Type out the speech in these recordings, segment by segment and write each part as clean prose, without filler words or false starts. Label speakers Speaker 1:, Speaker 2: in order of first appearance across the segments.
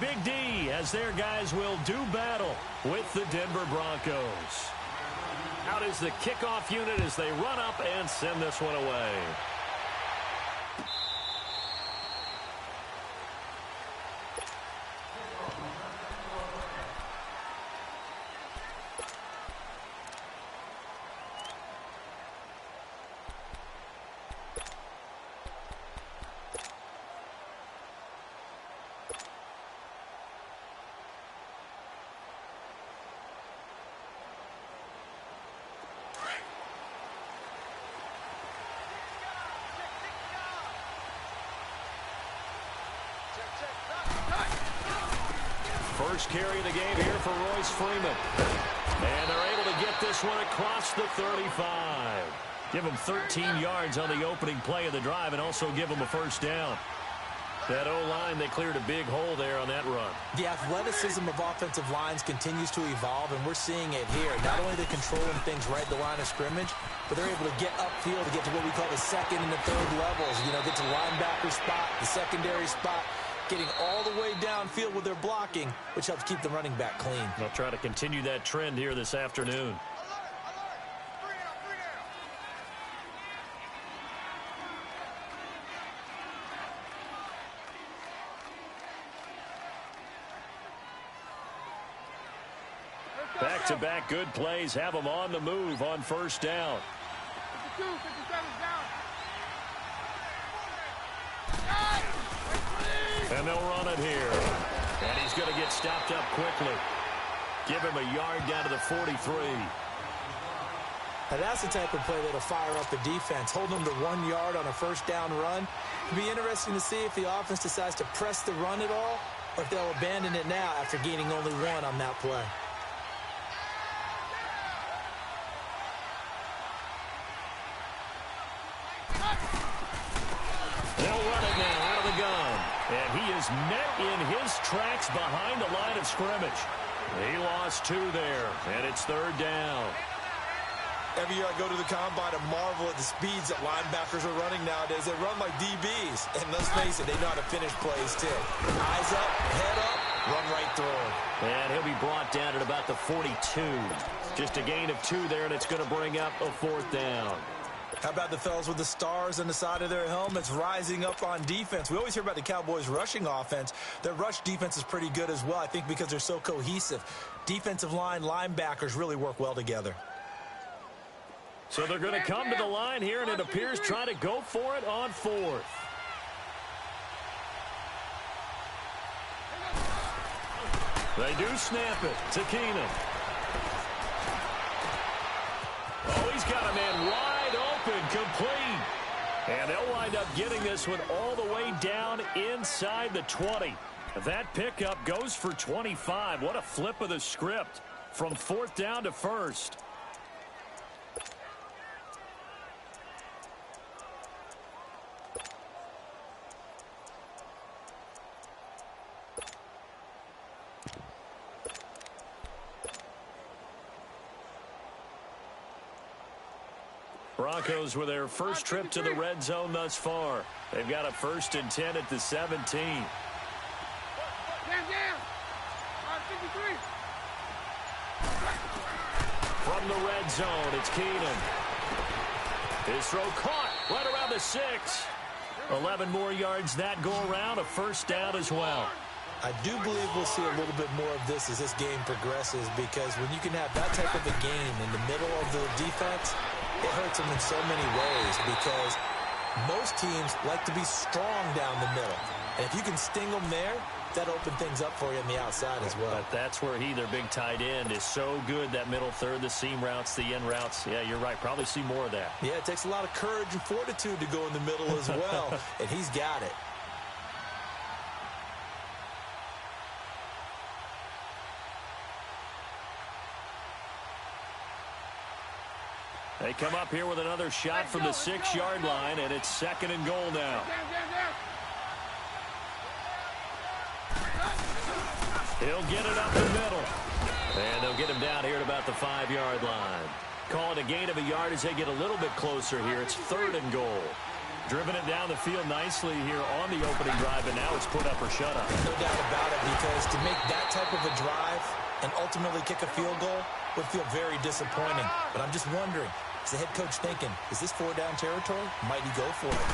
Speaker 1: Big D, as their guys will do battle with the Denver Broncos. Out is the kickoff unit as they run up and send this one away. First carry of the game here for Royce Freeman. And they're able to get this one across the 35. Give them 13 yards on the opening play of the drive and also give them a first down. That O-line, they cleared a big hole there on that run.
Speaker 2: The athleticism of offensive lines continues to evolve, and we're seeing it here. Not only are they controlling things right at the line of scrimmage, but they're able to get upfield to get to what we call the second and the third levels. You know, get to the linebacker spot, the secondary spot, getting all the way downfield with their blocking, which helps keep the running back clean.
Speaker 1: They'll try to continue that trend here this afternoon. Back-to-back good plays have them on the move on first down. And they'll run it here. And he's going to get stopped up quickly. Give him a yard down to the 43.
Speaker 2: Now that's the type of play that'll fire up the defense. Hold them to 1 yard on a first down run. It'll be interesting to see if the offense decides to press the run at all, or if they'll abandon it now after gaining only 1 on that play.
Speaker 1: And he is met in his tracks behind the line of scrimmage. He lost 2 there, and it's third down.
Speaker 3: Every year I go to the combine and marvel at the speeds that linebackers are running nowadays. They run like DBs, and let's face it, they know how to finish plays too. Eyes up, head up, run right through him.
Speaker 1: And he'll be brought down at about the 42. Just a gain of 2 there, and it's going to bring up a fourth down.
Speaker 3: How about the fellas with the stars on the side of their helmets rising up on defense? We always hear about the Cowboys' rushing offense. Their rush defense is pretty good as well, I think, because they're so cohesive. Defensive line, linebackers really work well together.
Speaker 1: So they're going to come to the line here, and it appears try to go for it on 4th. They do snap it to Keenum. Oh, he's got a man wide open, complete. And they'll wind up getting this one all the way down inside the 20. That pickup goes for 25. What a flip of the script from 4th down to 1st. Broncos with their first trip to the red zone thus far. They've got a 1st and 10 at the 17. From the red zone, it's Keenum. His throw caught right around the 6. 11 more yards that go around, a first down as well.
Speaker 2: I do believe we'll see a little bit more of this as this game progresses, because when you can have that type of a game in the middle of the defense, it hurts them in so many ways, because most teams like to be strong down the middle. And if you can sting them there, that opens things up for you on the outside as well.
Speaker 1: But that's where their big tight end, is so good, that middle third, the seam routes, the in routes. Yeah, you're right. Probably see more of that.
Speaker 2: Yeah, it takes a lot of courage and fortitude to go in the middle as well, and he's got it.
Speaker 1: They come up here with another shot from the 6-yard line, and it's 2nd and goal now. He'll get it up the middle. And they'll get him down here at about the 5-yard line. Call it a gain of a yard as they get a little bit closer here. It's 3rd and goal. Driven it down the field nicely here on the opening drive, and now it's put up or shut up.
Speaker 2: No doubt about it, because
Speaker 3: to make that type of a drive and ultimately kick a field goal would feel very disappointing. But I'm just wondering, is the head coach thinking, is this 4-down territory? Might he go for it?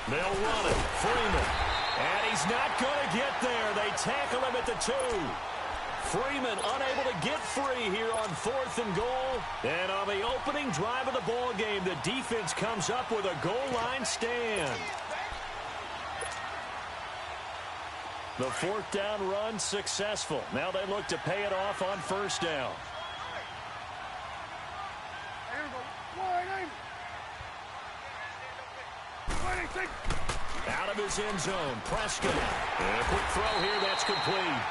Speaker 1: They'll run it. Freeman. And he's not going to get there. They tackle him at the 2. Freeman unable to get free here on 4th and goal. And on the opening drive of the ball game, the defense comes up with a goal line stand. The 4th down run successful. Now they look to pay it off on 1st down. Out of his end zone, Prescott. And a quick throw here, that's complete.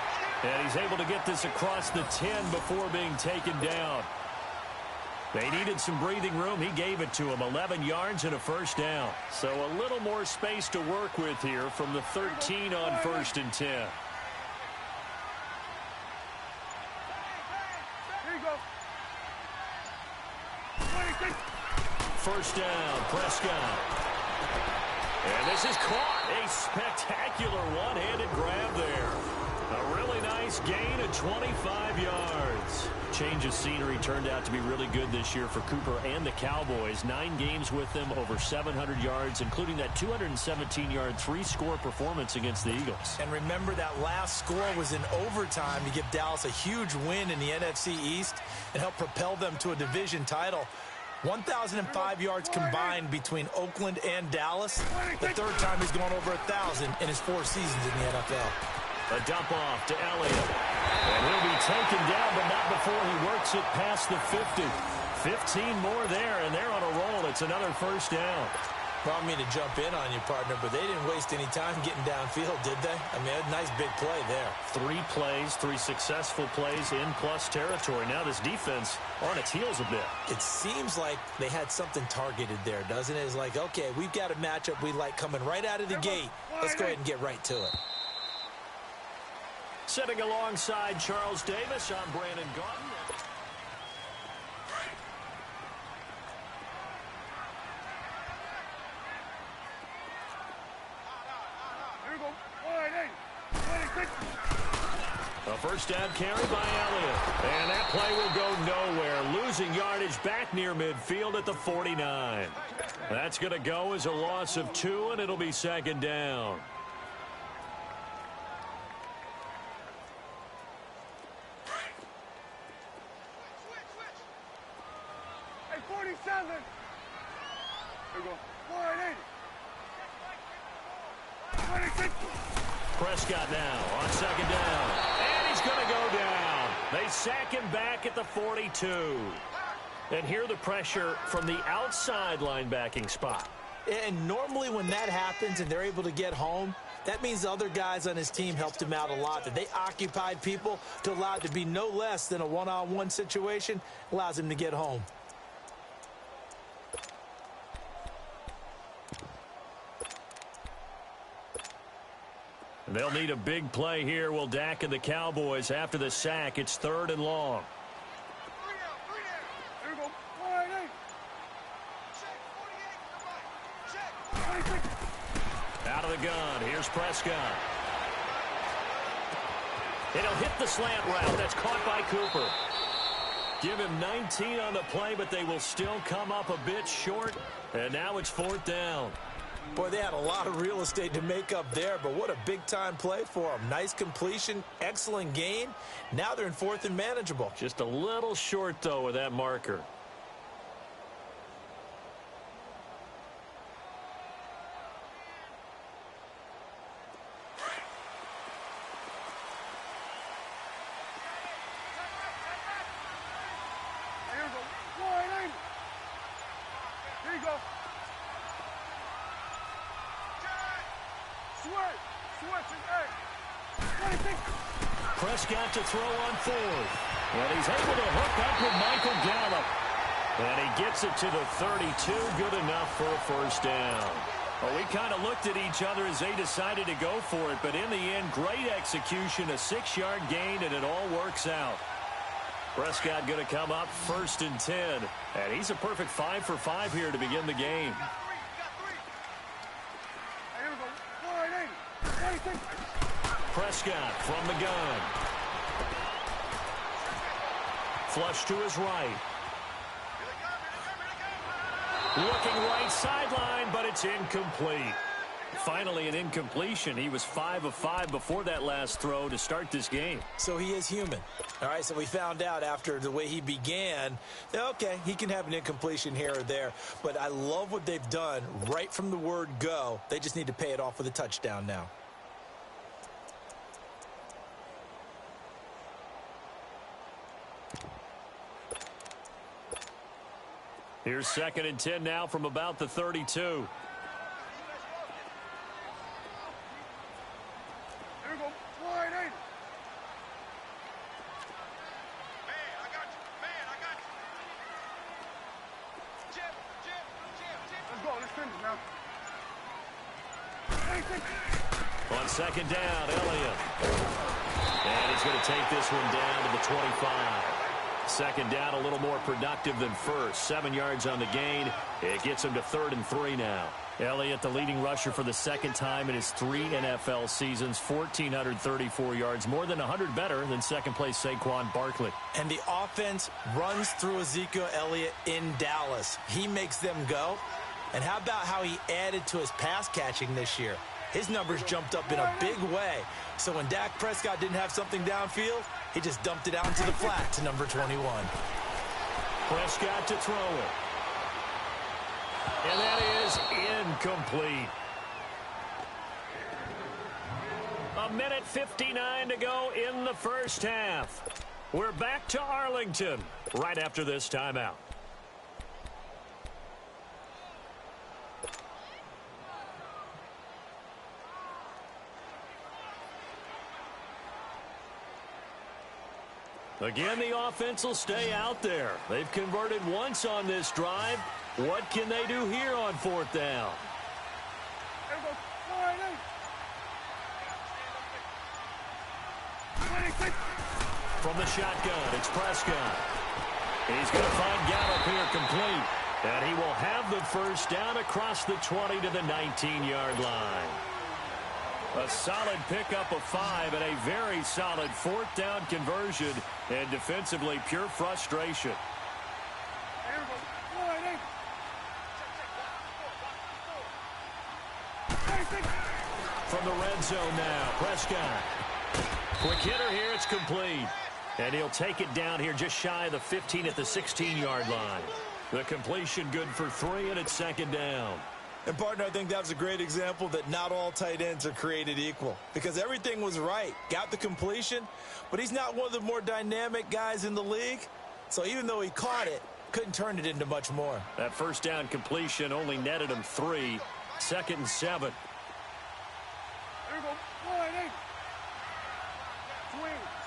Speaker 1: And he's able to get this across the 10 before being taken down. They needed some breathing room. He gave it to him. 11 yards and a 1st down. So a little more space to work with here from the 13 on 1st and 10.
Speaker 4: Here you go.
Speaker 1: 1st down, Prescott. And this is caught. A spectacular one-handed grab there. A really nice gain of 25 yards. Change of scenery turned out to be really good this year for Cooper and the Cowboys. 9 games with them, over 700 yards, including that 217-yard 3-score performance against the Eagles.
Speaker 3: And remember, that last score was in overtime to give Dallas a huge win in the NFC East and help propel them to a division title. 1,005 yards combined between Oakland and Dallas. The 3rd time he's gone over 1,000 in his 4 seasons in the NFL.
Speaker 1: A dump off to Elliott. And he'll be taken down, but not before he works it past the 50. 15 more there, and they're on a roll. It's another 1st down.
Speaker 3: Well, I mean to jump in on you, partner, but they didn't waste any time getting downfield, did they? I mean, a nice big play there.
Speaker 1: 3 plays, 3 successful plays in plus territory. Now this defense on its heels a bit.
Speaker 3: It seems like they had something targeted there, doesn't it? It's like, okay, we've got a matchup we like coming right out of the gate. Let's go ahead and get right to it.
Speaker 1: Sitting alongside Charles Davis, I'm Brandon Gaudin. A 1st down carry by Elliott. And that play will go nowhere. Losing yardage back near midfield at the 49. That's going to go as a loss of 2, and it'll be 2nd down.
Speaker 4: Hey, 47. Here we go. 480. 26.
Speaker 1: Prescott now on 2nd down. And he's going to go down. They sack him back at the 42. And here the pressure from the outside linebacking spot.
Speaker 3: And normally when that happens and they're able to get home, that means the other guys on his team helped him out a lot. That they occupied people to allow it to be no less than a one-on-one situation, allows him to get home.
Speaker 1: They'll need a big play here, will Dak and the Cowboys after the sack. It's 3rd and long.
Speaker 4: Here we go. 480. Check. 26.
Speaker 1: Out of the gun. Here's Prescott. And he'll hit the slant route. That's caught by Cooper. Give him 19 on the play, but they will still come up a bit short. And now it's 4th down.
Speaker 3: Boy, they had a lot of real estate to make up there, but what a big-time play for them. Nice completion, excellent gain. Now they're in 4th and manageable.
Speaker 1: Just a little short, though, with that marker.
Speaker 4: Here we go. 480. Here you go. Switch, and 26.
Speaker 1: Prescott to throw on 4th. And he's able to hook up with Michael Gallup. And he gets it to the 32. Good enough for a 1st down. Well, we kind of looked at each other as they decided to go for it. But in the end, great execution, a 6-yard gain, and it all works out. Prescott going to come up 1st and 10. And he's a perfect 5 for 5 here to begin the game.
Speaker 4: Here we go. 480. 26.
Speaker 1: Prescott from the gun. Flush to his right. Looking right sideline, but it's incomplete. Finally an incompletion. He was 5 of 5 before that last throw to start this game.
Speaker 3: So he is human. All right, so we found out after the way he began, okay, he can have an incompletion here or there. But I love what they've done right from the word go. They just need to pay it off with a touchdown now.
Speaker 1: Here's 2nd and 10 now from about the 32.
Speaker 4: Here we go. Wide in. Man, I got you. Man, I got you. Jim. Let's go. Let's finish now.
Speaker 1: On 2nd down, Elliott. And he's going to take this one down to the 25. 2nd down, a little more productive than first. 7 yards on the gain. It gets him to 3rd and 3 now. Elliott, the leading rusher for the 2nd time in his 3 NFL seasons. 1,434 yards, more than 100 better than 2nd place Saquon Barkley.
Speaker 3: And the offense runs through Ezekiel Elliott in Dallas. He makes them go. And how about how he added to his pass catching this year? His numbers jumped up in a big way. So when Dak Prescott didn't have something downfield, he just dumped it out into the flat to number 21.
Speaker 1: Prescott to throw it. And that is incomplete. 1:59 to go in the first half. We're back to Arlington right after this timeout. Again, the offense will stay out there. They've converted once on this drive. What can they do here on 4th down?
Speaker 4: Here we go. Wide in.
Speaker 1: From the shotgun, it's Prescott. He's going to find Gallup here complete. And he will have the first down across the 20 to the 19-yard line. A solid pickup of 5 and a very solid 4th down conversion. And defensively, pure frustration.
Speaker 4: Here we go. Wide in.
Speaker 1: From the red zone now, Prescott. Quick hitter here, it's complete. And he'll take it down here just shy of the 15 at the 16-yard line. The completion good for 3, and it's 2nd down.
Speaker 3: And, partner, I think that was a great example that not all tight ends are created equal. Because everything was right. Got the completion, but he's not one of the more dynamic guys in the league. So even though he caught it, couldn't turn it into much more.
Speaker 1: That first down completion only netted him 3. 2nd and 7.
Speaker 4: Here we go. Wide in.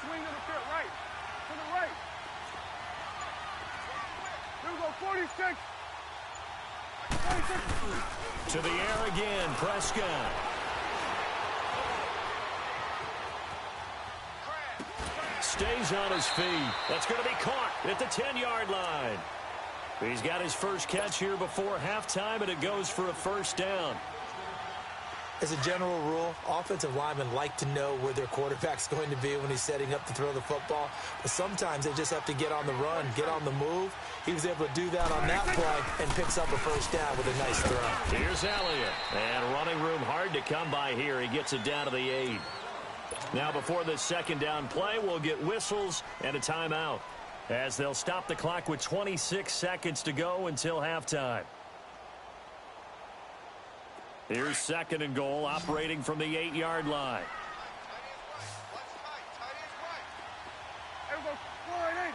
Speaker 4: Swing to the field. Right. To the right. Here we go. 46.
Speaker 1: To the air again, Prescott. Stays on his feet. That's going to be caught at the 10-yard line. He's got his first catch here before halftime, and it goes for a first down.
Speaker 3: As a general rule, offensive linemen like to know where their quarterback's going to be when he's setting up to throw the football. But sometimes they just have to get on the run, get on the move. He was able to do that on that play and picks up a first down with a nice throw.
Speaker 1: Here's Elliott. And running room hard to come by here. He gets it down to the 8. Now before the 2nd down play, we'll get whistles and a timeout, as they'll stop the clock with 26 seconds to go until halftime. Here's 2nd and goal, operating from the 8-yard line.
Speaker 4: Here we go. Wide in.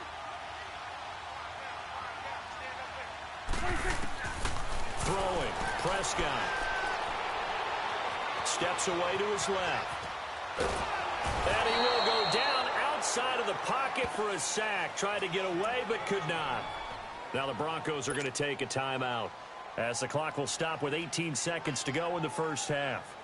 Speaker 1: Throwing, Prescott. Steps away to his left. And he will go down outside of the pocket for a sack. Tried to get away, but could not. Now the Broncos are going to take a timeout, as the clock will stop with 18 seconds to go in the first half.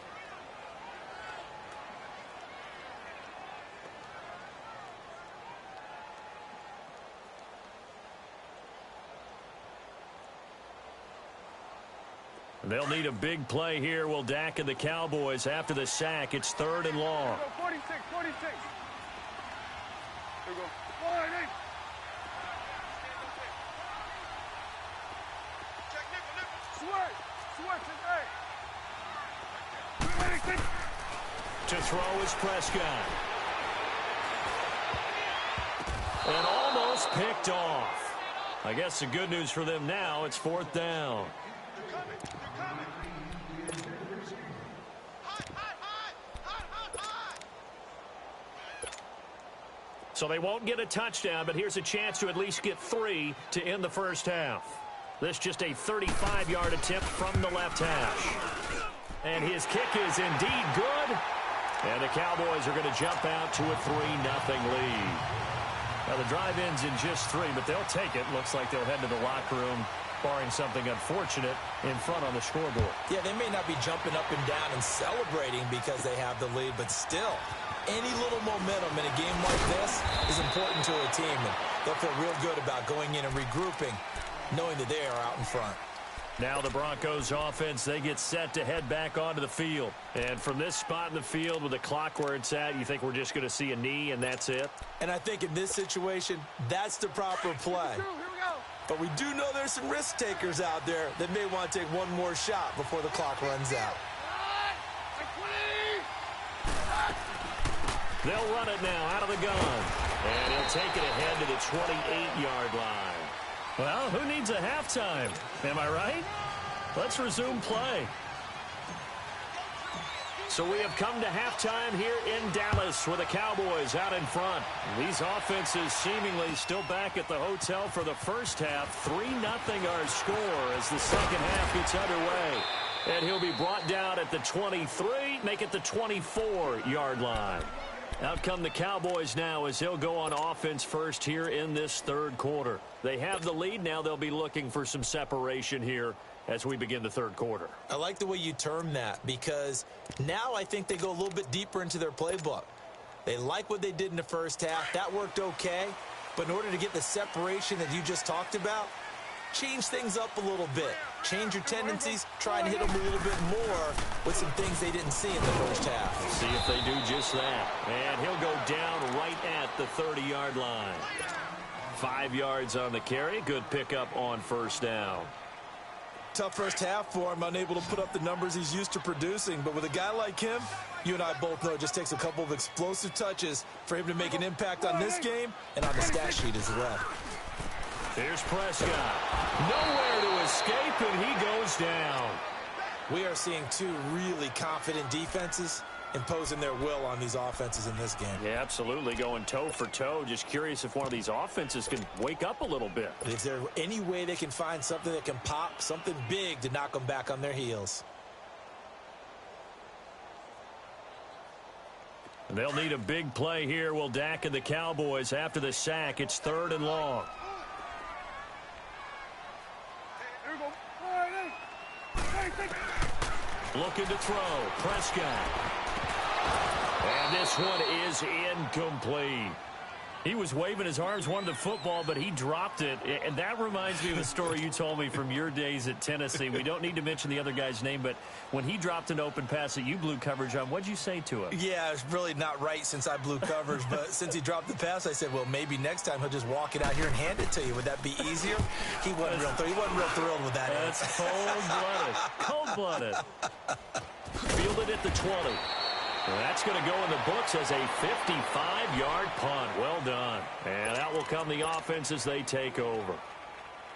Speaker 1: They'll need a big play here, will Dak and the Cowboys after the sack. It's 3rd and long.
Speaker 4: 46. 46. There we go. 488. Check nickel. Switch, hey.
Speaker 1: To throw is Prescott. And almost picked off. I guess the good news for them now, it's 4th down.
Speaker 4: They're coming.
Speaker 1: So they won't get a touchdown, but here's a chance to at least get 3 to end the first half. This just a 35-yard attempt from the left hash. And his kick is indeed good. And the Cowboys are going to jump out to a 3-0 lead. Now the drive ends in just 3, but they'll take it. Looks like they'll head to the locker room, barring something unfortunate, in front on the scoreboard.
Speaker 3: Yeah, they may not be jumping up and down and celebrating because they have the lead, but still, any little momentum in a game like this is important to a team. And they'll feel real good about going in and regrouping, knowing that they are out in front.
Speaker 1: Now the Broncos offense, they get set to head back onto the field. And from this spot in the field with the clock where it's at, you think we're just going to see a knee and that's it?
Speaker 3: And I think in this situation, that's the proper play.
Speaker 4: Here we go.
Speaker 3: But we do know there's some risk takers out there that may want to take one more shot before the clock runs out.
Speaker 1: They'll run it now out of the gun. And he'll take it ahead to the 28-yard line. Well, who needs a halftime? Am I right? Let's resume play. So we have come to halftime here in Dallas with the Cowboys out in front. These offenses seemingly still back at the hotel for the first half. 3-0 our score as the second half gets underway. And he'll be brought down at the 23, make it the 24-yard line. Out come the Cowboys now as he'll go on offense first here in this third quarter. They have the lead. Now they'll be looking for some separation here as we begin the third quarter.
Speaker 3: I like the way you term that because now I think they go a little bit deeper into their playbook. They like what they did in the first half. That worked okay. But in order to get the separation that you just talked about, change things up a little bit. Change your tendencies, try and hit them a little bit more with some things they didn't see in the first half.
Speaker 1: See if they do just that. And he'll go down right at the 30-yard line. 5 yards on the carry. Good pickup on first down.
Speaker 3: Tough first half for him, unable to put up the numbers he's used to producing. But with a guy like him, you and I both know it just takes a couple of explosive touches for him to make an impact on this game and on the stat sheet as well.
Speaker 1: Here's Prescott. Nowhere to escape, and he goes down.
Speaker 3: We are seeing two really confident defenses imposing their will on these offenses in this game.
Speaker 1: Yeah, absolutely, going toe for toe. Just curious if one of these offenses can wake up a little bit.
Speaker 3: Is there any way they can find something that can pop, something big to knock them back on their heels?
Speaker 1: They'll need a big play here. Will Dak and the Cowboys after the sack. It's 3rd and long. Looking to throw. Prescott. And this one is incomplete. He was waving his arms, wanted the football, but he dropped it. And that reminds me of a story you told me from your days at Tennessee. We don't need to mention the other guy's name, but when he dropped an open pass that you blew coverage on, what'd you say to him?
Speaker 3: Yeah, it's really not right since I blew coverage, but since he dropped the pass, I said, well, maybe next time he'll just walk it out here and hand it to you. Would that be easier? He wasn't real thrilled with that.
Speaker 1: That's cold-blooded. Cold-blooded. Fielded at the 20. Well, that's going to go in the books as a 55-yard punt. Well done. And out will come the offense as they take over.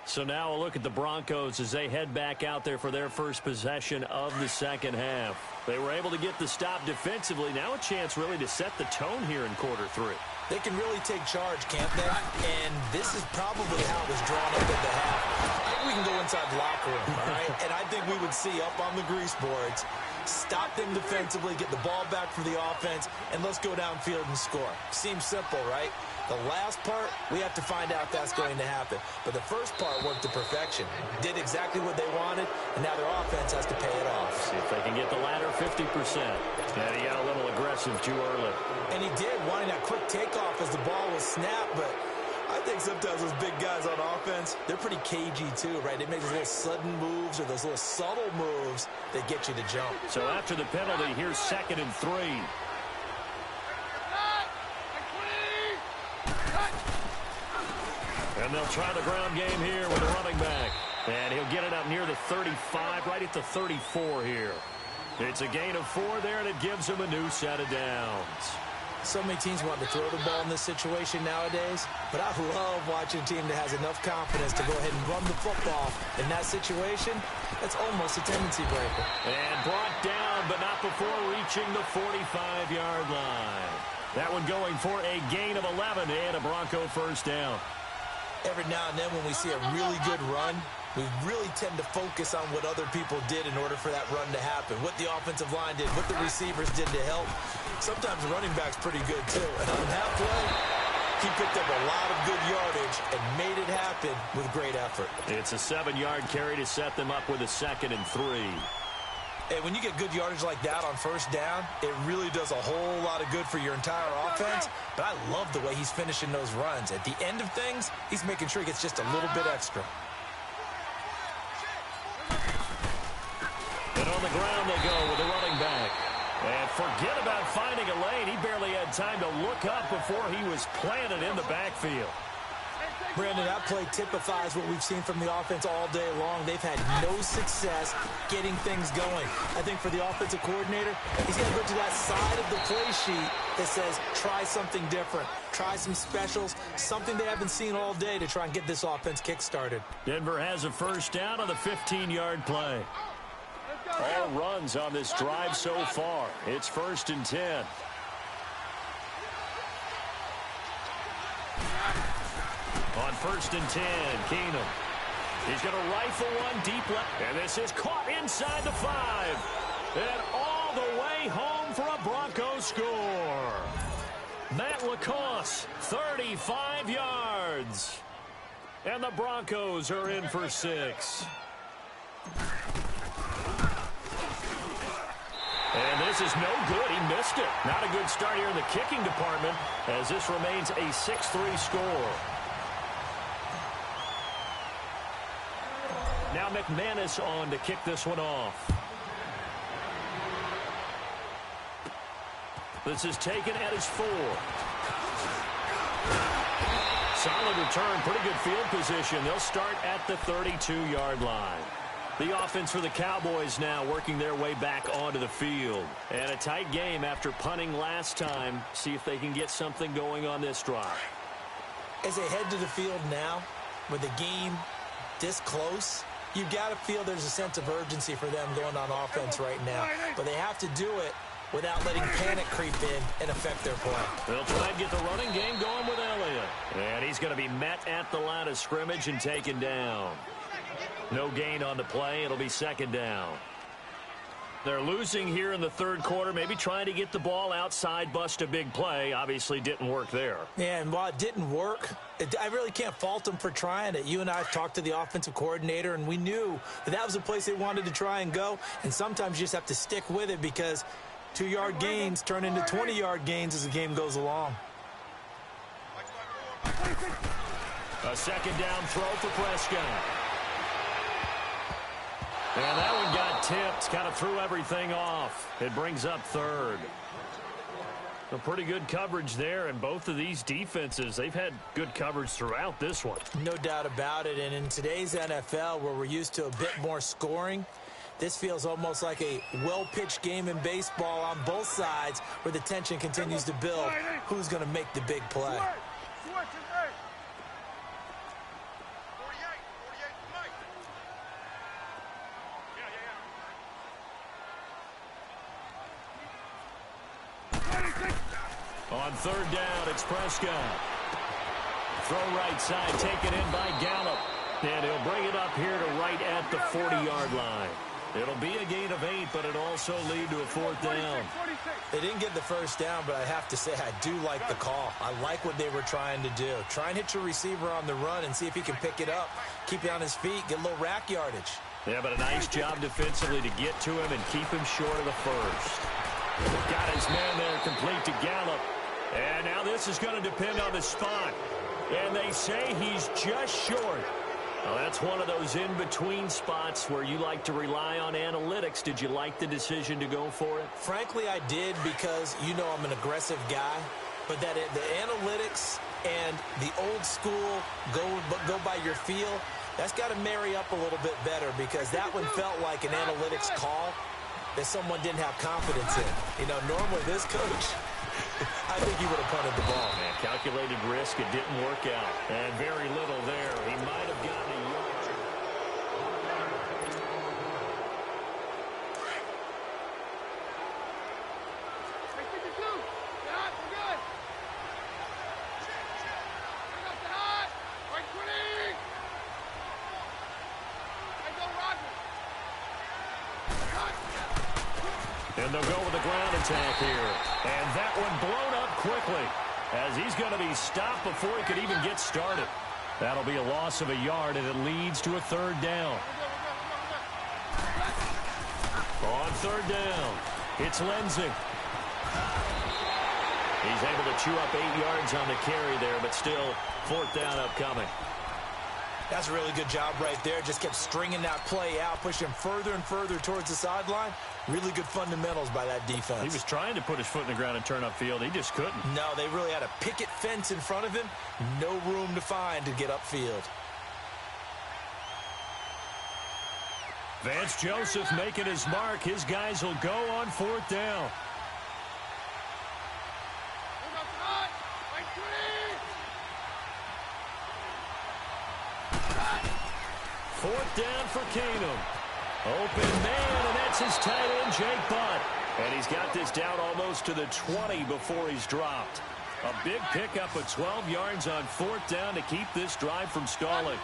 Speaker 1: So now a look at the Broncos as they head back out there for their first possession of the second half. They were able to get the stop defensively. Now a chance really to set the tone here in quarter 3.
Speaker 3: They can really take charge, can't they? And this is probably how it was drawn up at the half. I think we can go inside the locker room, all right? And I think we would see up on the grease boards, stop them defensively, get the ball back for the offense, and let's go downfield and score. Seems simple, right? The last part, we have to find out if that's going to happen. But the first part worked to perfection. Did exactly what they wanted, and now their offense has to pay it off.
Speaker 1: See if they can get the latter 50%. And he got a little aggressive too early.
Speaker 3: And he did, wanting that quick takeoff as the ball was snapped, but I think sometimes those big guys on offense, they're pretty cagey too, right? They make those little sudden moves or those little subtle moves that get you to jump.
Speaker 1: So after the penalty, here's 2nd and 3. And they'll try the ground game here with a running back. And he'll get it up near the 35, right at the 34 here. It's a gain of 4 there, and it gives him a new set of downs.
Speaker 3: So many teams want to throw the ball in this situation nowadays, but I love watching a team that has enough confidence to go ahead and run the football. In that situation, that's almost a tendency breaker.
Speaker 1: And brought down, but not before reaching the 45-yard line. That one going for a gain of 11 and a Bronco first down.
Speaker 3: Every now and then when we see a really good run, we really tend to focus on what other people did in order for that run to happen, what the offensive line did, what the receivers did to help. Sometimes the running back's pretty good, too. And on that play, he picked up a lot of good yardage and made it happen with great effort.
Speaker 1: It's a 7-yard carry to set them up with a 2nd and 3.
Speaker 3: Hey, when you get good yardage like that on first down, it really does a whole lot of good for your entire offense. But I love the way he's finishing those runs. At the end of things, he's making sure he gets just a little bit extra.
Speaker 1: And on the ground they go with the running back. And forget about finding a lane. He barely had time to look up before he was planted in the backfield.
Speaker 3: Brandon, that play typifies what we've seen from the offense all day long. They've had no success getting things going. I think for the offensive coordinator, he's going to go to that side of the play sheet that says, try something different. Try some specials, something they haven't seen all day to try and get this offense kick-started.
Speaker 1: Denver has a first down on the 15-yard play. All runs on this drive so far. It's 1st and 10. On 1st and 10, Keenum. He's going to rifle one deep left. And this is caught inside the 5. And all the way home for a Broncos score. Matt Lacoste, 35 yards. And the Broncos are in for 6. And this is no good. He missed it. Not a good start here in the kicking department as this remains a 6-3 score. Now McManus on to kick this one off. This is taken at his 4. Solid return, pretty good field position. They'll start at the 32-yard line. The offense for the Cowboys now working their way back onto the field. And a tight game after punting last time. See if they can get something going on this drive.
Speaker 3: As they head to the field now, with the game this close, you've got to feel there's a sense of urgency for them going on offense right now. But they have to do it without letting panic creep in and affect their play.
Speaker 1: They'll try and get the running game going with Elliott. And he's going to be met at the line of scrimmage and taken down. No gain on the play. It'll be 2nd down. They're losing here in the 3rd quarter, maybe trying to get the ball outside, bust a big play. Obviously didn't work there.
Speaker 3: Yeah, and while it didn't work, I really can't fault them for trying it. You and I have talked to the offensive coordinator, and we knew that that was a place they wanted to try and go. And sometimes you just have to stick with it because 2-yard gains turn into 20-yard gains as the game goes along.
Speaker 1: A 2nd down throw for Prescott. And that one got tipped, kind of threw everything off. It brings up 3rd. A pretty good coverage there, and both of these defenses, they've had good coverage throughout this one.
Speaker 3: No doubt about it, and in today's NFL, where we're used to a bit more scoring, this feels almost like a well-pitched game in baseball on both sides where the tension continues to build. Who's going to make the big play?
Speaker 1: On 3rd down, it's Prescott. Throw right side, taken in by Gallup. And he'll bring it up here to right at the 40-yard line. It'll be a gain of 8, but it'll also lead to a 4th down.
Speaker 3: They didn't get the first down, but I have to say I do like the call. I like what they were trying to do. Try and hit your receiver on the run and see if he can pick it up. Keep it on his feet, get a little rack yardage.
Speaker 1: Yeah, but a nice job defensively to get to him and keep him short of the first. Got his man there complete to Gallup. And now this is going to depend on the spot. And they say he's just short. Well, that's one of those in-between spots where you like to rely on analytics. Did you like the decision to go for it?
Speaker 3: Frankly, I did because, you know, I'm an aggressive guy. But that the analytics and the old school go by your feel, that's got to marry up a little bit better, because that one felt like an analytics call that someone didn't have confidence in. You know, normally this coach, I think he would have punted the ball.
Speaker 1: Man, calculated risk. It didn't work out. And very little there. He might have gotten a yard. And they'll go with the ground attack here. And that one blown up quickly, as he's going to be stopped before he could even get started. That'll be a loss of a yard, and it leads to a third down. On third down, it's Lindsay. He's able to chew up 8 yards on the carry there, but still fourth down upcoming.
Speaker 3: That's a really good job right there. Just kept stringing that play out, pushing him further and further towards the sideline. Really good fundamentals by that defense.
Speaker 1: He was trying to put his foot in the ground and turn upfield. He just couldn't.
Speaker 3: No, they really had a picket fence in front of him. No room to find to get upfield.
Speaker 1: Vance Joseph making his mark. His guys will go on fourth down. Fourth down for Keenum. Open man, and that's his tight end, Jake Butt. And he's got this down almost to the 20 before he's dropped. A big pickup of 12 yards on fourth down to keep this drive from stalling.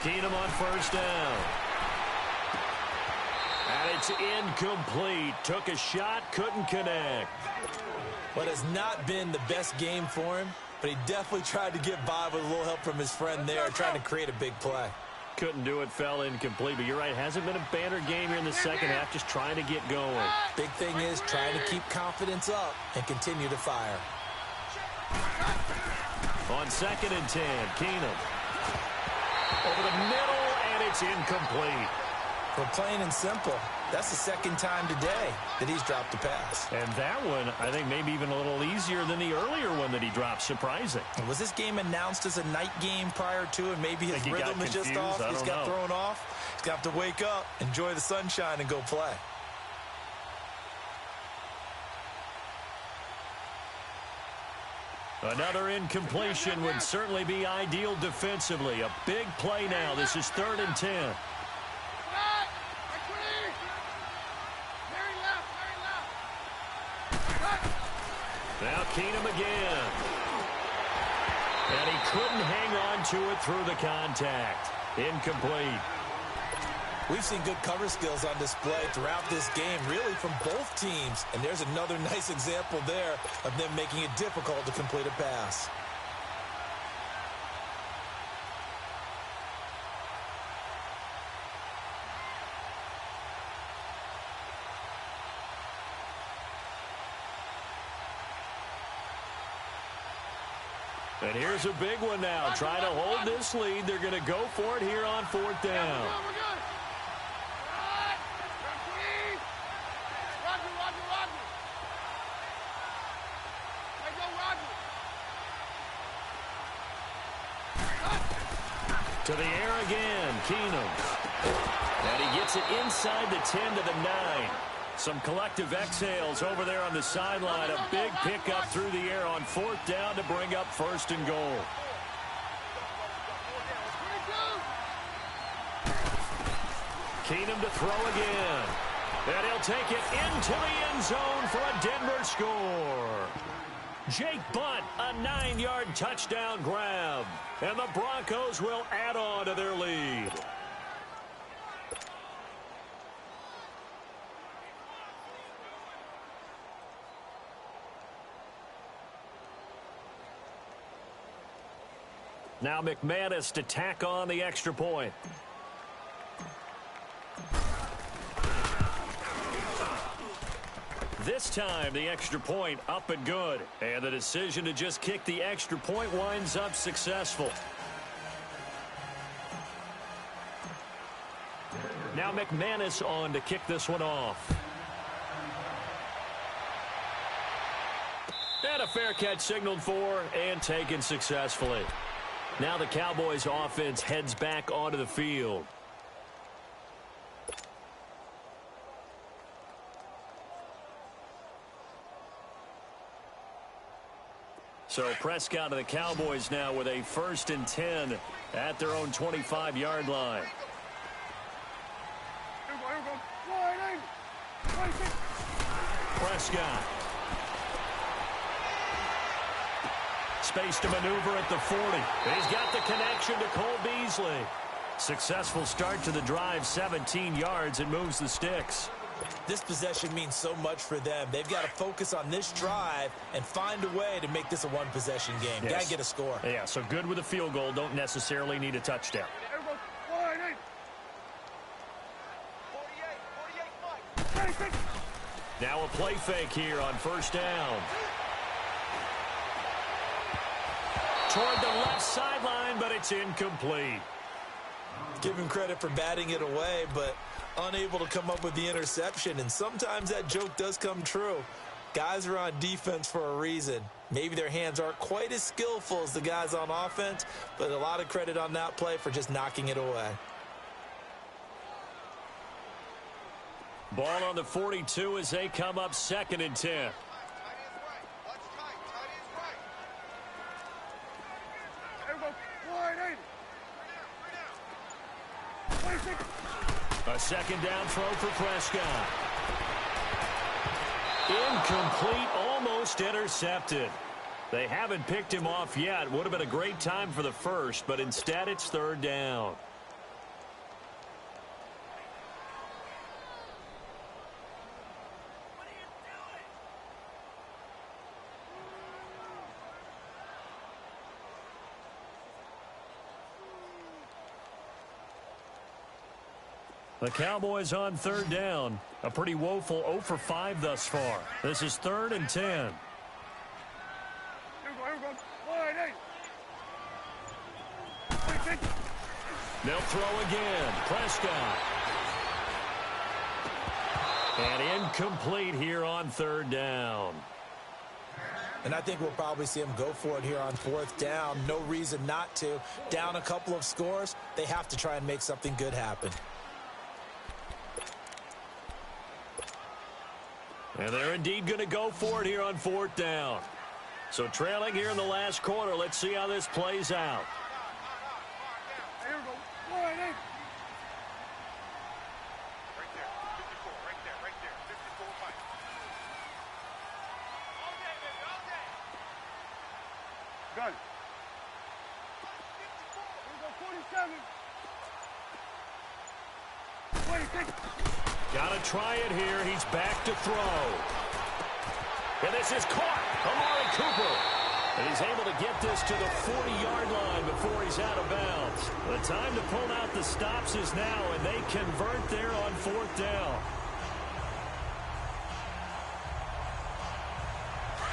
Speaker 1: Keenum on first down. And it's incomplete. Took a shot, couldn't connect.
Speaker 3: What has not been the best game for him, but he definitely tried to get by with a little help from his friend there, trying to create a big play.
Speaker 1: Couldn't do it, fell incomplete. But you're right, hasn't been a banner game here in the second half, just trying to get going.
Speaker 3: Big thing is trying to keep confidence up and continue to fire.
Speaker 1: On 2nd and 10, Keenum. Over the middle, and it's incomplete.
Speaker 3: We're plain and simple. That's the second time today that he's dropped a pass.
Speaker 1: And that one, I think, maybe even a little easier than the earlier one that he dropped. Surprising.
Speaker 3: Was this game announced as a night game prior to, and maybe his rhythm is just off? He's got thrown off. He's going to have to wake up, enjoy the sunshine, and go play.
Speaker 1: Another incompletion would certainly be ideal defensively. A big play now. This is 3rd and 10. Now Keenum again. And he couldn't hang on to it through the contact. Incomplete.
Speaker 3: We've seen good cover skills on display throughout this game, really from both teams. And there's another nice example there of them making it difficult to complete a pass.
Speaker 1: And here's a big one now. Trying to hold this lead. They're going to go for it here on 4th down. To the air again, Keenum. And he gets it inside the 10 to the 9. Some collective exhales over there on the sideline. A big pickup through the air on 4th down to bring up 1st and goal. Keenum to throw again. And he'll take it into the end zone for a Denver score. Jake Butt, a 9-yard touchdown grab. And the Broncos will add on to their lead. Now McManus to tack on the extra point. This time, the extra point up and good. And the decision to just kick the extra point winds up successful. Now McManus on to kick this one off. And a fair catch signaled for and taken successfully. Now the Cowboys offense heads back onto the field. So Prescott of the Cowboys now with a 1st and 10 at their own 25-yard line. Prescott. Space to maneuver at the 40. He's got the connection to Cole Beasley. Successful start to the drive, 17 yards, and moves the sticks.
Speaker 3: This possession means so much for them. They've got to focus on this drive and find a way to make this a one-possession game.
Speaker 1: Yes.
Speaker 3: Got to get a score.
Speaker 1: Yeah, so good with a field goal. Don't necessarily need a touchdown. Now a play fake here on 1st down. Toward the left sideline, but it's incomplete.
Speaker 3: Give him credit for batting it away, but unable to come up with the interception. And sometimes that joke does come true. Guys are on defense for a reason. Maybe their hands aren't quite as skillful as the guys on offense, but a lot of credit on that play for just knocking it away.
Speaker 1: Ball on the 42 as they come up 2nd and 10. A 2nd down throw for Prescott. Incomplete, almost intercepted. They haven't picked him off yet. Would have been a great time for the first, but instead it's 3rd down. The Cowboys on 3rd down. A pretty woeful 0 for 5 thus far. This is 3rd and 10. They'll throw again. Prescott. And incomplete here on 3rd down.
Speaker 3: And I think we'll probably see him go for it here on 4th down. No reason not to. Down a couple of scores, they have to try and make something good happen.
Speaker 1: And they're indeed going to go for it here on 4th down. So trailing here in the last quarter. Let's see how this plays out.
Speaker 4: Gun. 47. 26.
Speaker 1: Got to try it here. He's back to throw. And this is caught. Amari Cooper. And he's able to get this to the 40-yard line before he's out of bounds. The time to pull out the stops is now, and they convert there on 4th down.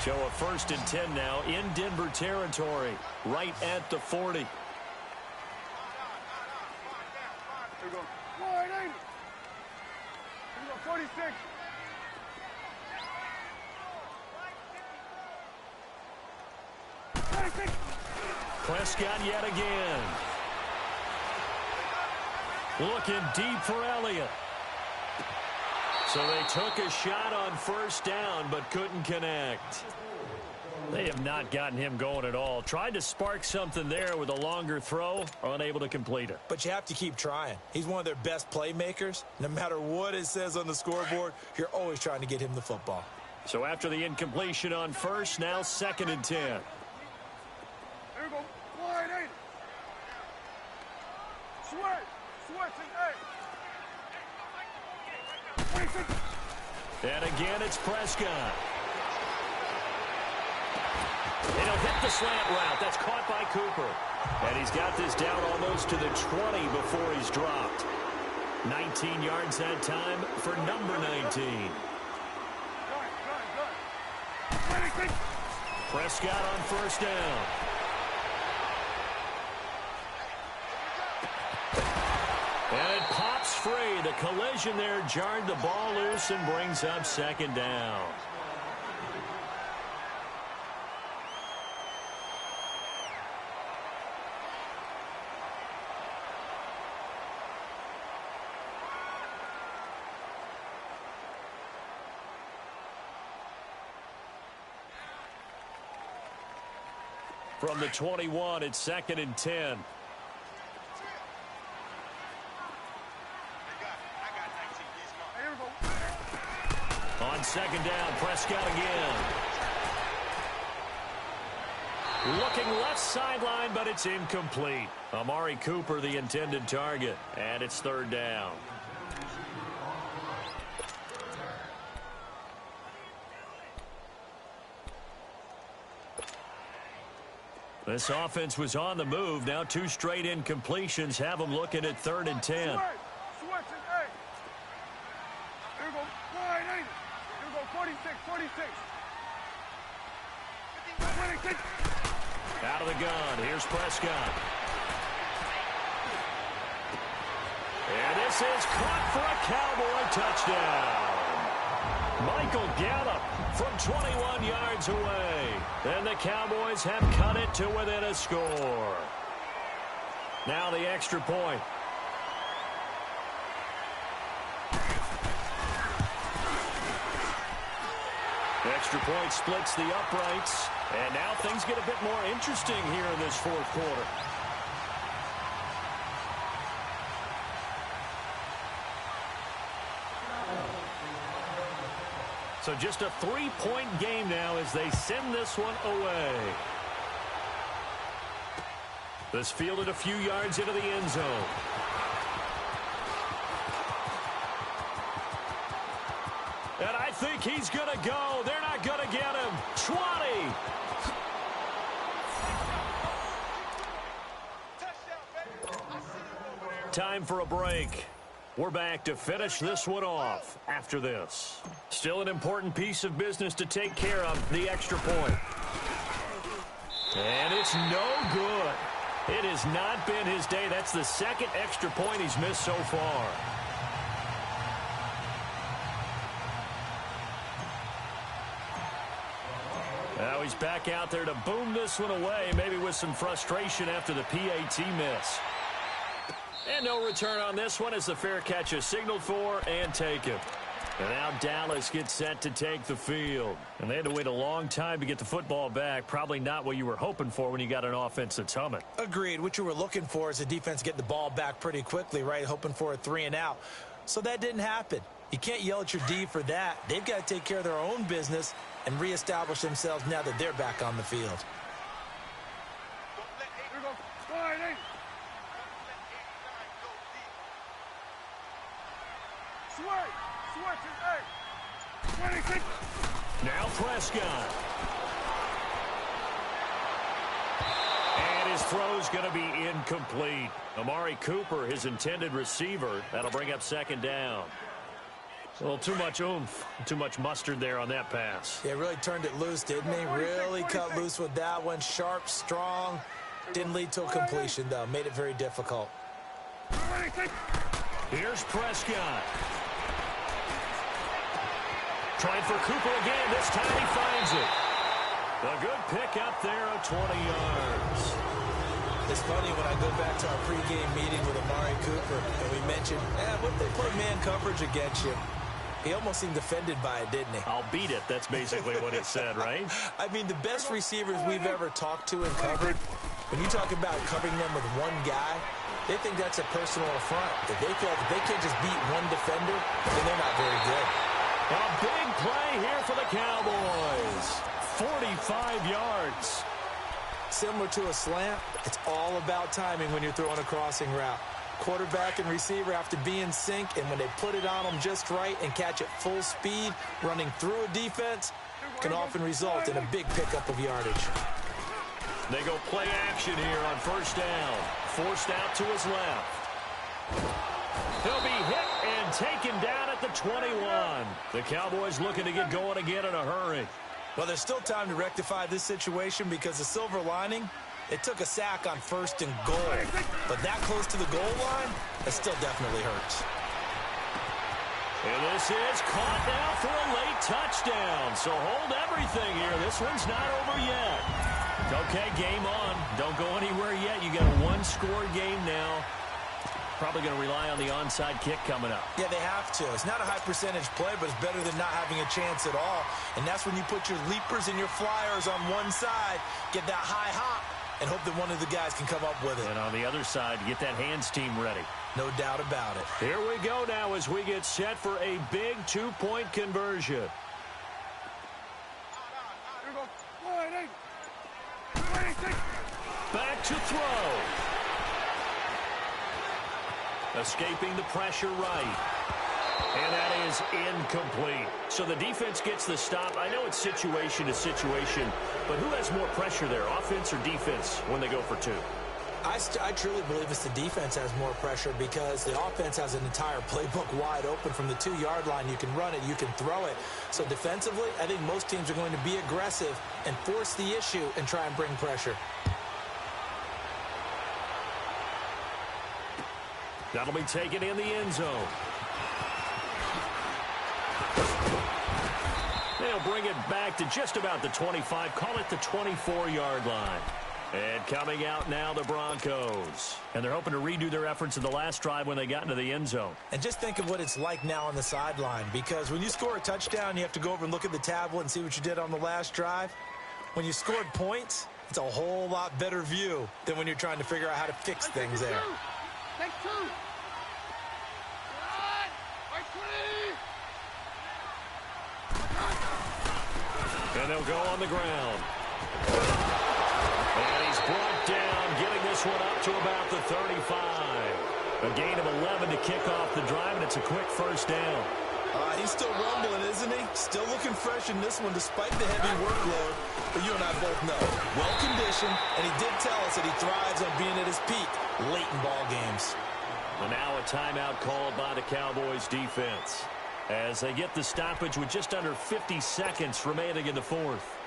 Speaker 1: So a 1st and 10 now in Denver territory, right at the 40.
Speaker 4: Here we go. 480. Here we go. 46.
Speaker 1: Prescott yet again. Looking deep for Elliott. So they took a shot on 1st down, but couldn't connect. They have not gotten him going at all. Tried to spark something there with a longer throw, unable to complete it.
Speaker 3: But you have to keep trying. He's one of their best playmakers. No matter what it says on the scoreboard, you're always trying to get him the football.
Speaker 1: So after the incompletion on 1st, now 2nd and 10.
Speaker 4: Here we go. 480. Sweat.
Speaker 1: And again, it's Prescott. And he'll hit the slant route. That's caught by Cooper. And he's got this down almost to the 20 before he's dropped. 19 yards that time for number 19. Prescott on 1st down. And it pops free. The collision there jarred the ball loose and brings up 2nd down. From the 21, it's 2nd and 10. On 2nd down, Prescott again. Looking left sideline, but it's incomplete. Amari Cooper, the intended target, and it's 3rd down. This offense was on the move. Now 2 straight incompletions have them looking at 3rd and 10.
Speaker 4: Switch it, hey. Here we go. Wide, ain't it? Here we go. 46, 46. 26.
Speaker 1: Out of the gun. Here's Prescott. And this is caught for a Cowboy touchdown. Michael Gallup from 21 yards away. And the Cowboys have cut it to within a score. Now the extra point. Extra point splits the uprights. And now things get a bit more interesting here in this 4th quarter. So just a 3-point game now as they send this one away. This fielded a few yards into the end zone. And I think he's going to go. They're not going to get him. 20. Time for a break. We're back to finish this one off after this. Still an important piece of business to take care of, the extra point. And it's no good. It has not been his day. That's the 2nd extra point he's missed so far. Now he's back out there to boom this one away, maybe with some frustration after the PAT miss. And no return on this one as the fair catch is signaled for and taken. And now Dallas gets set to take the field. And they had to wait a long time to get the football back. Probably not what you were hoping for when you got an offense that's humming.
Speaker 3: Agreed. What you were looking for is the defense get the ball back pretty quickly, right? Hoping for a 3 and out. So that didn't happen. You can't yell at your D for that. They've got to take care of their own business and reestablish themselves now that they're back on the field.
Speaker 4: Here we go. Wide, ain't it? Switch it, hey. 26.
Speaker 1: Now Prescott. And his throw's going to be incomplete. Amari Cooper, his intended receiver. That'll bring up 2nd down. A little too much oomph, too much mustard there on that pass.
Speaker 3: Yeah, really turned it loose, didn't he? Really cut loose with that one. Sharp, strong. Didn't lead to a completion, though. Made it very difficult.
Speaker 4: 26.
Speaker 1: Here's Prescott. Trying for Cooper again. This time he finds it. A good pick up there of 20 yards.
Speaker 3: It's funny when I go back to our pregame meeting with Amari Cooper, and we mentioned, what if they play man coverage against you? He almost seemed offended by it, didn't he?
Speaker 1: I'll beat it. That's basically what he said, right?
Speaker 3: I mean, the best receivers we've ever talked to and covered, when you talk about covering them with one guy, they think that's a personal affront. If they feel like if they can't just beat one defender, then they're not very good.
Speaker 1: A big play here for the Cowboys. 45 yards.
Speaker 3: Similar to a slant, it's all about timing when you're throwing a crossing route. Quarterback and receiver have to be in sync, and when they put it on them just right and catch it full speed, running through a defense can often result in a big pickup of yardage.
Speaker 1: They go play action here on 1st down. Forced out to his left. He'll be hit and taken down at the 21. The Cowboys looking to get going again in a hurry.
Speaker 3: Well, there's still time to rectify this situation because the silver lining, it took a sack on 1st and goal. But that close to the goal line, it still definitely hurts.
Speaker 1: And this is caught now for a late touchdown. So hold everything here. This one's not over yet. Okay, game on. Don't go anywhere yet. You got a 1-score game now. Probably going to rely on the onside kick coming up.
Speaker 3: Yeah, they have to. It's not a high percentage play, but it's better than not having a chance at all. And that's when you put your leapers and your flyers on one side, get that high hop, and hope that one of the guys can come up with it.
Speaker 1: And on the other side, get that hands team ready.
Speaker 3: No doubt about it.
Speaker 1: Here we go now as we get set for a big two-point conversion.
Speaker 4: Here we go. 26.
Speaker 1: Back to throw. Escaping the pressure right. And that is incomplete. So the defense gets the stop. I know it's situation to situation, but who has more pressure there, offense or defense, when they go for two?
Speaker 3: I truly believe it's the defense has more pressure because the offense has an entire playbook wide open from the 2-yard line. You can run it, you can throw it. So defensively, I think most teams are going to be aggressive and force the issue and try and bring pressure.
Speaker 1: That'll be taken in the end zone. They'll bring it back to just about the 25. Call it the 24-yard line. And coming out now, the Broncos. And they're hoping to redo their efforts in the last drive when they got into the end zone.
Speaker 3: And just think of what it's like now on the sideline, because when you score a touchdown, you have to go over and look at the tablet and see what you did on the last drive. When you scored points, it's a whole lot better view than when you're trying to figure out how to fix things there.
Speaker 4: Take two.
Speaker 1: And they'll go on the ground. And he's brought down, getting this one up to about the 35. A gain of 11 to kick off the drive, and it's a quick first down.
Speaker 3: He's still rumbling, isn't he? Still looking fresh in this one despite the heavy workload. But you and I both know, well-conditioned, and he did tell us that he thrives on being at his peak late in ball games.
Speaker 1: And now a timeout called by the Cowboys defense as they get the stoppage with just under 50 seconds remaining in the fourth.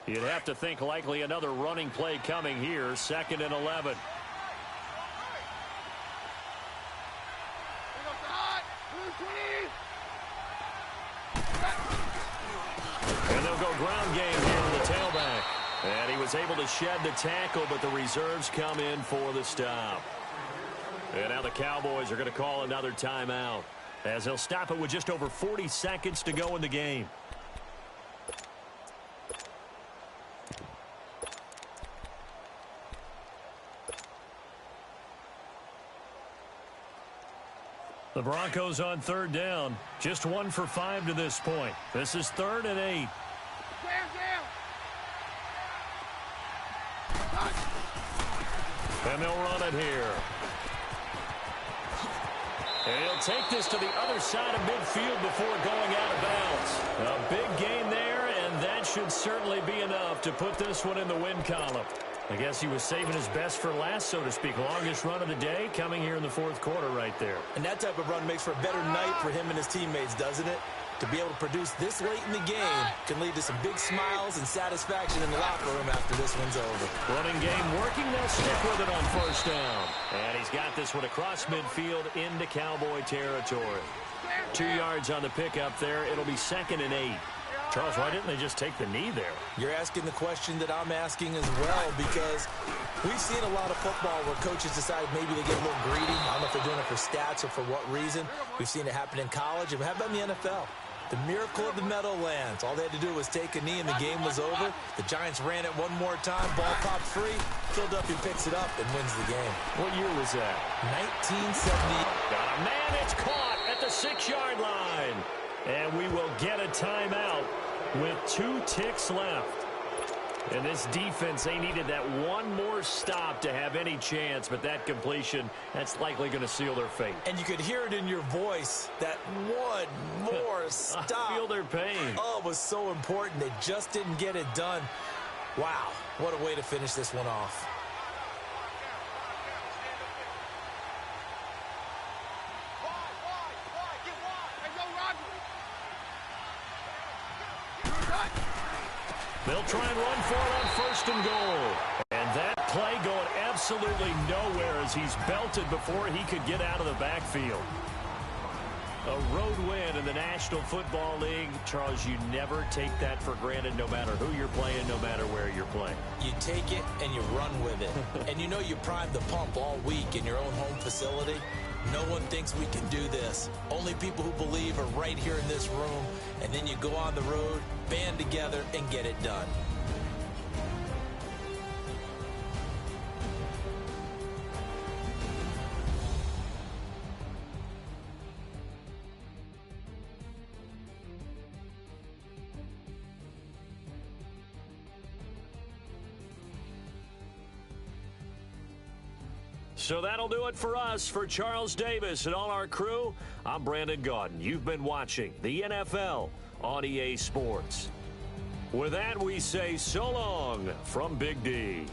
Speaker 1: You'd have to think likely another running play coming here, 2nd and 11. And they'll go ground game here with the tailback. And he was able to shed the tackle, but the reserves come in for the stop. And now the Cowboys are going to call another timeout as they'll stop it with just over 40 seconds to go in the game. The Broncos on 3rd down. Just 1 for 5 to this point. This is 3rd and 8. And they'll run it here. And he'll take this to the other side of midfield before going out of bounds. A big gain there, and that should certainly be enough to put this one in the win column. I guess he was saving his best for last, so to speak. Longest run of the day coming here in the 4th quarter right there.
Speaker 3: And that type of run makes for a better night for him and his teammates, doesn't it? To be able to produce this late in the game can lead to some big smiles and satisfaction in the locker room after this one's over.
Speaker 1: Running game working. They'll stick with it on 1st down. And he's got this one across midfield into Cowboy territory. 2 yards on the pickup there. It'll be 2nd and 8. Charles, why didn't they just take the knee there?
Speaker 3: You're asking the question that I'm asking as well, because we've seen a lot of football where coaches decide maybe they get a little greedy. I don't know if they're doing it for stats or for what reason. We've seen it happen in college. And how about in the NFL? The miracle of the Meadowlands. All they had to do was take a knee and the game was over. The Giants ran it one more time. Ball popped free. Philadelphia picks it up and wins the game.
Speaker 1: What year was that?
Speaker 3: 1970.
Speaker 1: Got a man. It's caught at the 6-yard line. And we will get a timeout with 2 ticks left. And this defense, they needed that one more stop to have any chance, but that completion, that's likely going to seal their fate.
Speaker 3: And you could hear it in your voice, that one more stop.
Speaker 1: I feel their pain.
Speaker 3: Oh, it was so important. They just didn't get it done. Wow, what a way to finish this one off.
Speaker 1: They'll try and run for it on 1st and goal. And that play going absolutely nowhere as he's belted before he could get out of the backfield. A road win in the National Football League. Charles, you never take that for granted no matter who you're playing, no matter where you're playing.
Speaker 2: You take it and you run with it. And you know you primed the pump all week in your own home facility. No one thinks we can do this. Only people who believe are right here in this room. And then you go on the road, band together, and get it done.
Speaker 1: So that'll do it for us. For Charles Davis and all our crew, I'm Brandon Gaudin. You've been watching the NFL on EA Sports. With that, we say so long from Big D.